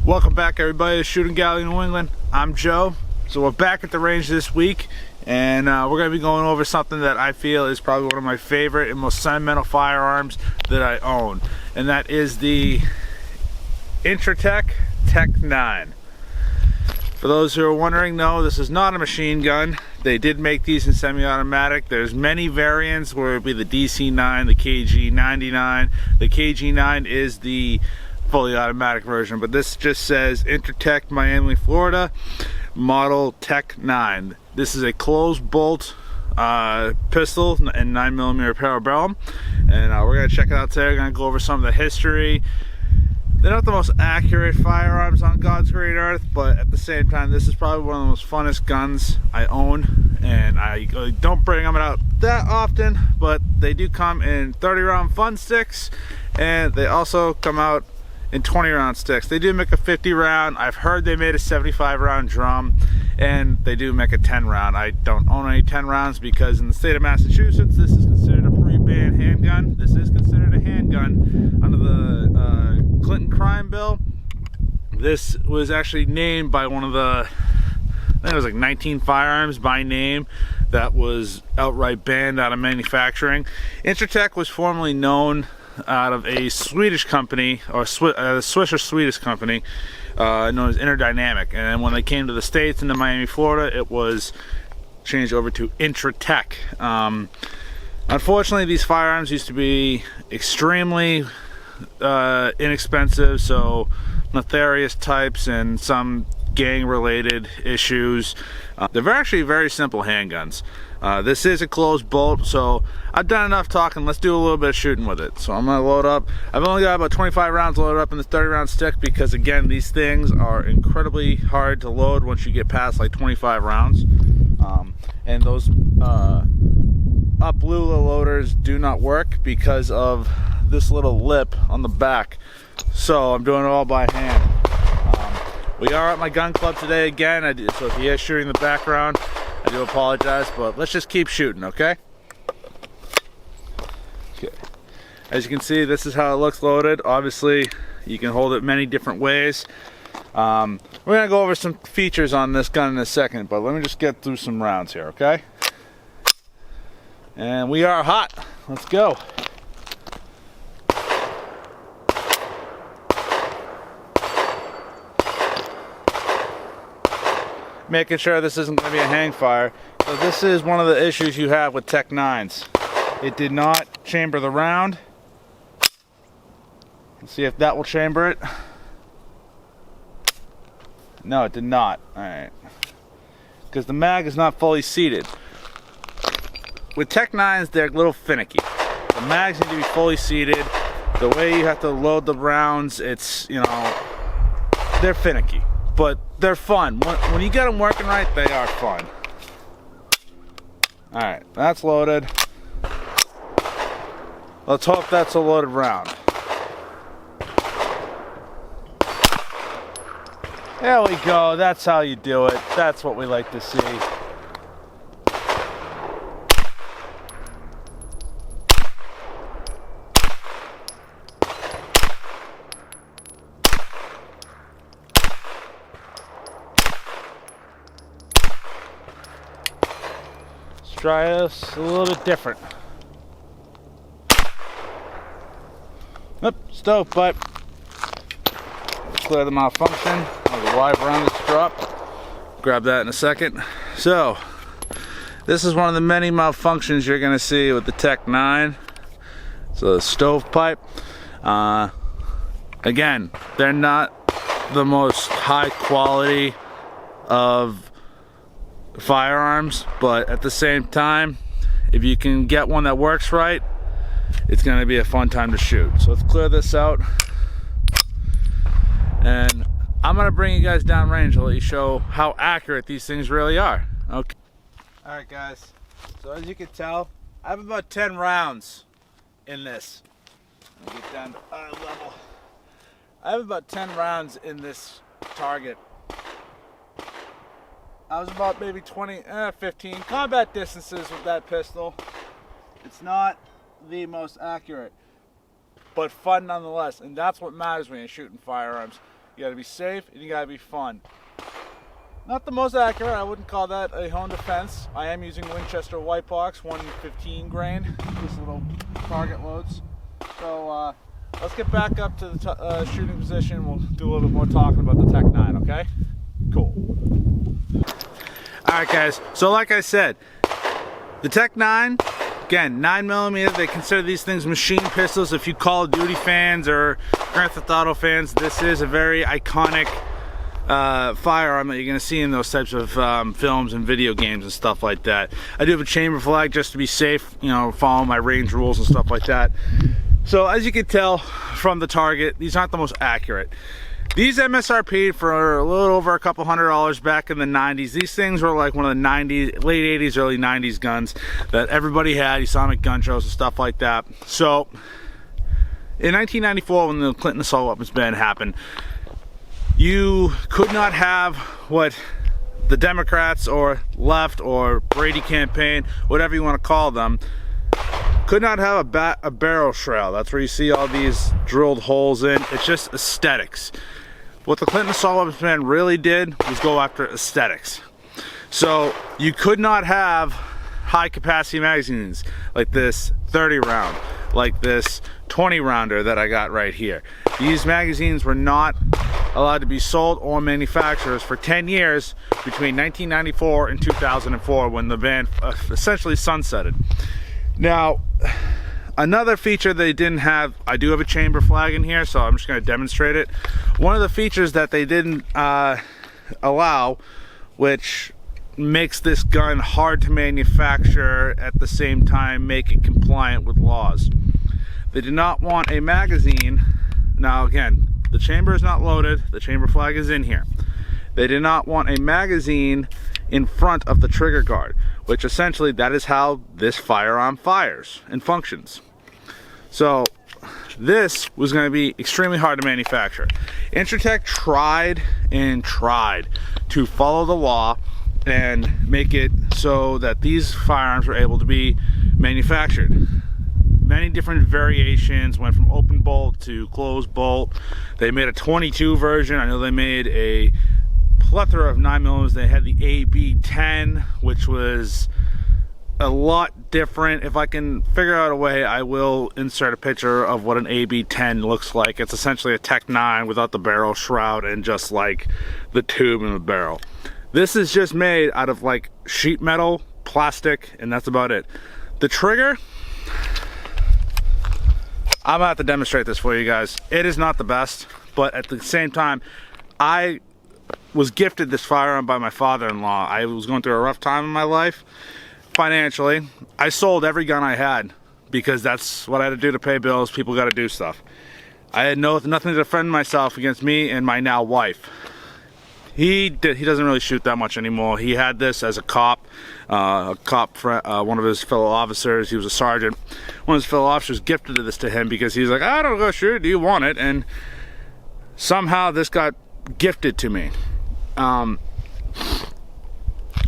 Welcome back, everybody, to Shooting Gallery New England. I'm Joe. So we're back at the range this week, and we're going to be going over something that I feel is probably one of my favorite and most sentimental firearms that I own, and that is the Intratec Tec 9. For those who are wondering, no, this is not a machine gun. They did make these in semi-automatic. There's many variants where it'd be the DC9, the KG99. The KG9 is the fully automatic version, but this just says Intratec, Miami, Florida, model Tec 9. This is a closed bolt pistol and 9mm parabellum, and we're gonna check it out today. We're gonna go over some of the history. They're not the most accurate firearms on God's green earth, but at the same time, this is probably one of the most funnest guns I own, and I don't bring them out that often, but they do come in 30-round fun sticks, and they also come out in 20-round sticks. They do make a 50-round. I've heard they made a 75-round drum, and they do make a 10-round. I don't own any 10 rounds because in the state of Massachusetts, this is considered a pre-banned handgun. This is considered a handgun under the Clinton crime bill. This was actually named by one of the, I think it was like 19 firearms by name that was outright banned out of manufacturing. Intratec was formerly known out of a Swedish company, or Swiss or Swedish company, known as Interdynamic, and when they came to the States into Miami, Florida, it was changed over to Intratec. Unfortunately, these firearms used to be extremely inexpensive, so nefarious types and some gang related issues. They're actually very simple handguns. This is a closed bolt, so I've done enough talking. Let's do a little bit of shooting with it. So I'm gonna load up. I've only got about 25 rounds loaded up in this 30-round stick because, again, these things are incredibly hard to load once you get past like 25 rounds. And those up Lula loaders do not work because of this little lip on the back. So I'm doing it all by hand. We are at my gun club today again, so if you hear shooting in the background, I do apologize, but let's just keep shooting, okay? Okay. As you can see, this is how it looks loaded. Obviously, you can hold it many different ways. We're gonna go over some features on this gun in a second, but let me just get through some rounds here, okay? And we are hot. Let's go. Making sure this isn't going to be a hang fire. So this is one of the issues you have with Tec 9s. It did not chamber the round. Let's see if that will chamber it. No, it did not. Alright. Because the mag is not fully seated. With Tec 9s, they're a little finicky. The mags need to be fully seated. The way you have to load the rounds, it's, you know, they're finicky. But they're fun. When you get them working right, they are fun. Alright, that's loaded. Let's hope that's a loaded round. There we go. That's how you do it. That's what we like to see. Try this a little bit different. Oop, stovepipe. Clear the malfunction. There's a wide round that's dropped. Grab that in a second. So, this is one of the many malfunctions you're going to see with the Tec 9. So, the stovepipe. Again, they're not the most high quality of firearms, but at the same time, if you can get one that works right, it's going to be a fun time to shoot. So let's clear this out, and I'm going to bring you guys down range to let you show how accurate these things really are. Okay. Alright guys, so as you can tell, I have about 10 rounds in this. Let me get down to eye level. I have about 10 rounds in this target. I was about maybe 15 combat distances with that pistol. It's not the most accurate, but fun nonetheless, and that's what matters when you're shooting firearms. You gotta be safe, and you gotta be fun. Not the most accurate, I wouldn't call that a home defense. I am using Winchester White Box, 115 grain, just little target loads. So let's get back up to the shooting position. We'll do a little bit more talking about the Tec 9, okay? Cool. Alright guys, so like I said, the Tec 9, again, 9mm, they consider these things machine pistols. If you Call of Duty fans or Grand Theft Auto fans, this is a very iconic firearm that you're going to see in those types of films and video games and stuff like that. I do have a chamber flag just to be safe, you know, follow my range rules and stuff like that. So as you can tell from the target, these aren't the most accurate. These MSRP for a little over a couple $100 back in the 90s. These things were like one of the 90s, late 80s, early 90s guns that everybody had. You saw them at gun shows and stuff like that. So in 1994, when the Clinton assault weapons ban happened, you could not have what the Democrats or left or Brady campaign, whatever you want to call them, could not have a barrel shroud. That's where you see all these drilled holes in. It's just aesthetics. What the Clinton assault weapons ban really did was go after aesthetics. So you could not have high capacity magazines like this 30 round, like this 20 rounder that I got right here. These magazines were not allowed to be sold or manufactured for 10 years between 1994 and 2004 when the ban essentially sunsetted. Now, another feature they didn't have, I do have a chamber flag in here, so I'm just going to demonstrate it. One of the features that they didn't allow, which makes this gun hard to manufacture at the same time make it compliant with laws. They did not want a magazine. Now again, the chamber is not loaded, the chamber flag is in here. They did not want a magazine in front of the trigger guard, which essentially that is how this firearm fires and functions. So this was going to be extremely hard to manufacture. Intratec tried and tried to follow the law and make it so that these firearms were able to be manufactured. Many different variations, went from open bolt to closed bolt. They made a 22 version. I know they made a plethora of 9mm. They had the AB10, which was a lot different. If I can figure out a way, I will insert a picture of what an AB10 looks like. It's essentially a Tec 9 without the barrel shroud and just like the tube and the barrel. This is just made out of like sheet metal, plastic, and that's about it. The trigger, I'm gonna have to demonstrate this for you guys. It is not the best, but at the same time, I was gifted this firearm by my father-in-law. I was going through a rough time in my life financially. I sold every gun I had because that's what I had to do to pay bills. People got to do stuff. I had nothing to defend myself against me and my now wife. He doesn't really shoot that much anymore. He had this as a cop. One of his fellow officers, he was a sergeant. One of his fellow officers gifted this to him because he's like, I don't go shoot it. Do you want it? And somehow this got gifted to me.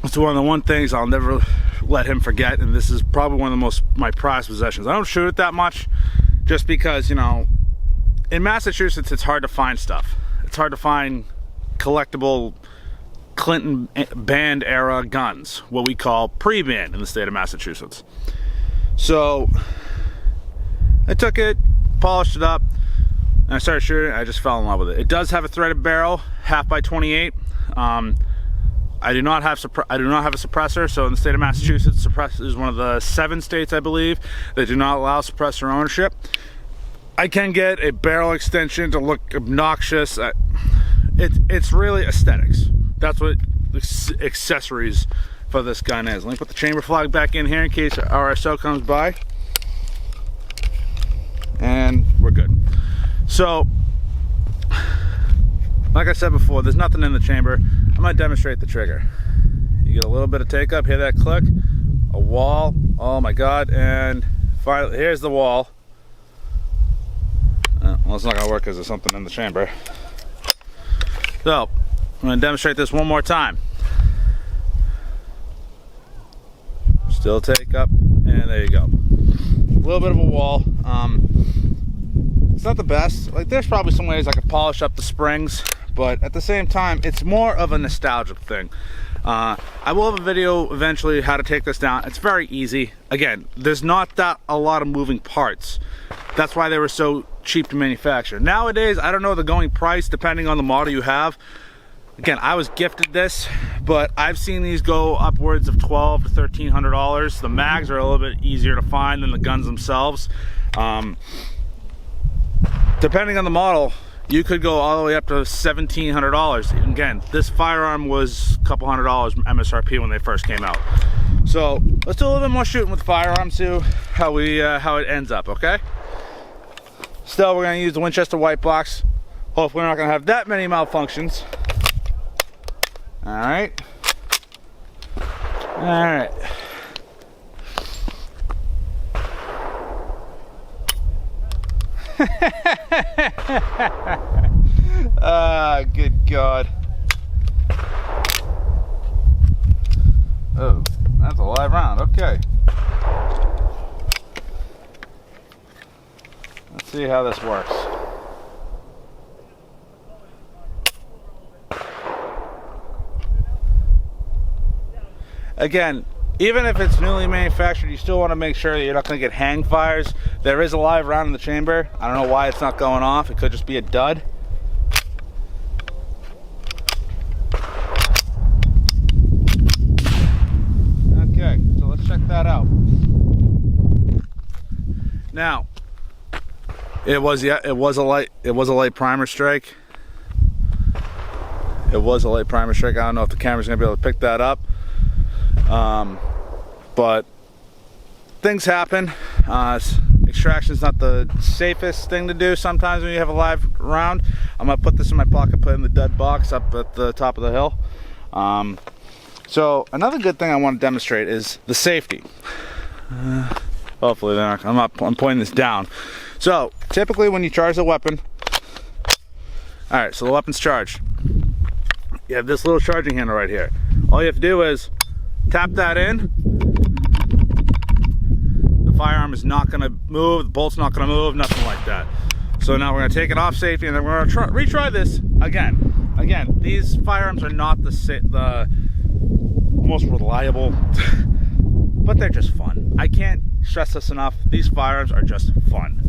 It's one of the one things I'll never let him forget, and this is probably one of the my prized possessions. I don't shoot it that much, just because, you know, in Massachusetts it's hard to find stuff. It's hard to find collectible Clinton banned era guns, what we call pre-banned in the state of Massachusetts. So I took it, polished it up, and I started shooting it. I just fell in love with it. It does have a threaded barrel, 1/2x28. I do not have a suppressor. So in the state of Massachusetts, suppressor is one of the 7 states, I believe, that do not allow suppressor ownership. I can get a barrel extension to look obnoxious. It's really aesthetics. That's what the accessories for this gun is. Let me put the chamber flag back in here in case RSO comes by. And we're good. So, like I said before, there's nothing in the chamber. I'm going to demonstrate the trigger. You get a little bit of take up, hear that click, a wall, oh my god, and finally, here's the wall. Well, it's not going to work because there's something in the chamber. So, I'm going to demonstrate this one more time. Still take up, and there you go. A little bit of a wall. it's not the best. Like, there's probably some ways I could polish up the springs, but at the same time, it's more of a nostalgic thing. I will have a video eventually how to take this down. It's very easy. Again, there's not that a lot of moving parts. That's why they were so cheap to manufacture. Nowadays, I don't know the going price depending on the model you have. Again, I was gifted this, but I've seen these go upwards of $1,200 to $1,300. The mags are a little bit easier to find than the guns themselves. Depending on the model, you could go all the way up to $1,700. Again, this firearm was a couple $100 MSRP when they first came out. So let's do a little bit more shooting with the firearm, see how it ends up, okay? Still, we're gonna use the Winchester white box. Hopefully we're not gonna have that many malfunctions. All right. All right. Good God. Oh, that's a live round. Okay. Let's see how this works. Again, even if it's newly manufactured, you still want to make sure that you're not going to get hang fires. There is a live round in the chamber. I don't know why it's not going off. It could just be a dud. Okay, so let's check that out. Now, it was a light primer strike. It was a light primer strike. I don't know if the camera's going to be able to pick that up. But things happen. Extraction is not the safest thing to do sometimes when you have a live round. I'm gonna put this in my pocket, put it in the dud box up at the top of the hill. So another good thing I want to demonstrate is the safety. Hopefully they're not, I'm pointing this down. So typically when you charge the weapon, all right, so the weapon's charged. You have this little charging handle right here. All you have to do is tap that in. The firearm is not going to move, the bolt's not going to move, nothing like that. So now we're going to take it off safety and then we're going to retry this again. Again, these firearms are not the most reliable, but they're just fun. I can't stress this enough. These firearms are just fun.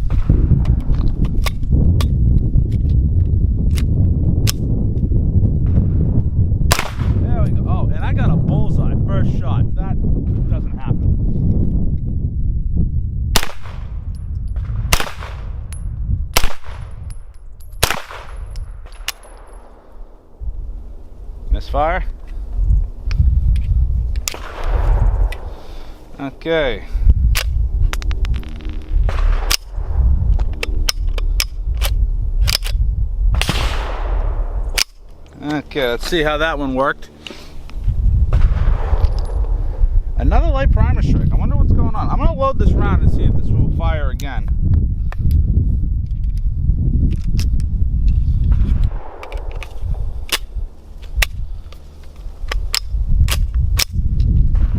There we go. Oh, and I got a bullseye first shot. That doesn't happen. Misfire. Okay. Okay, let's see how that one worked. Another light primer strike. I wonder what's going on. I'm going to load this round and see if this will fire again.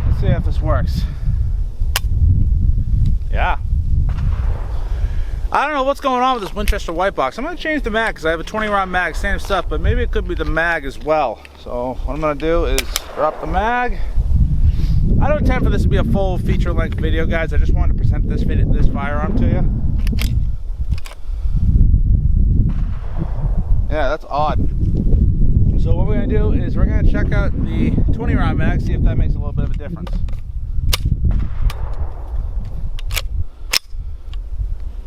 Let's see if this works. Yeah. I don't know what's going on with this Winchester white box. I'm going to change the mag because I have a 20 round mag, same stuff, but maybe it could be the mag as well. So what I'm going to do is drop the mag. I don't intend for this to be a full feature length video, guys. I just wanted to present this firearm to you. Yeah, that's odd. So what we're going to do is we're going to check out the 20 round mag, see if that makes a little bit of a difference.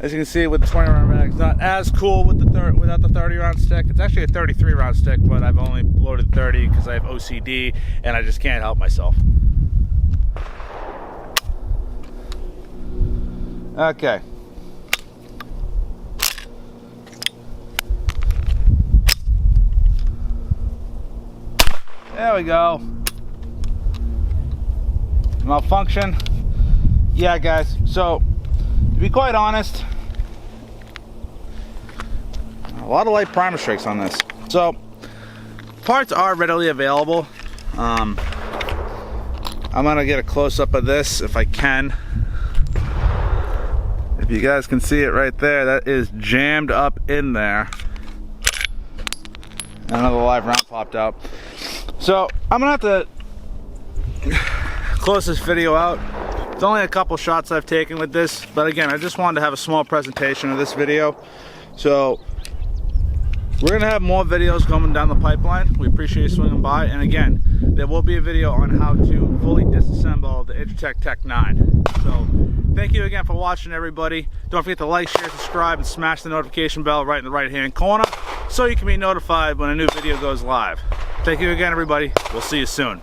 As you can see with the 20 round mag, it's not as cool with without the 30 round stick. It's actually a 33 round stick, but I've only loaded 30 because I have OCD and I just can't help myself. Okay. There we go. Malfunction. Yeah, guys. So, to be quite honest, a lot of light primer strikes on this. So, parts are readily available. I'm gonna get a close-up of this if I can. If you guys can see it right there, that is jammed up in there. Another live round popped out. So I'm gonna have to close this video out. It's only a couple shots I've taken with this, but again, I just wanted to have a small presentation of this video. So we're gonna have more videos coming down the pipeline. We appreciate you swinging by, and again, there will be a video on how to fully disassemble the Intratec Tec 9. So thank you again for watching, everybody. Don't forget to like, share, subscribe, and smash the notification bell right in the right hand corner so you can be notified when a new video goes live. Thank you again, everybody. We'll see you soon.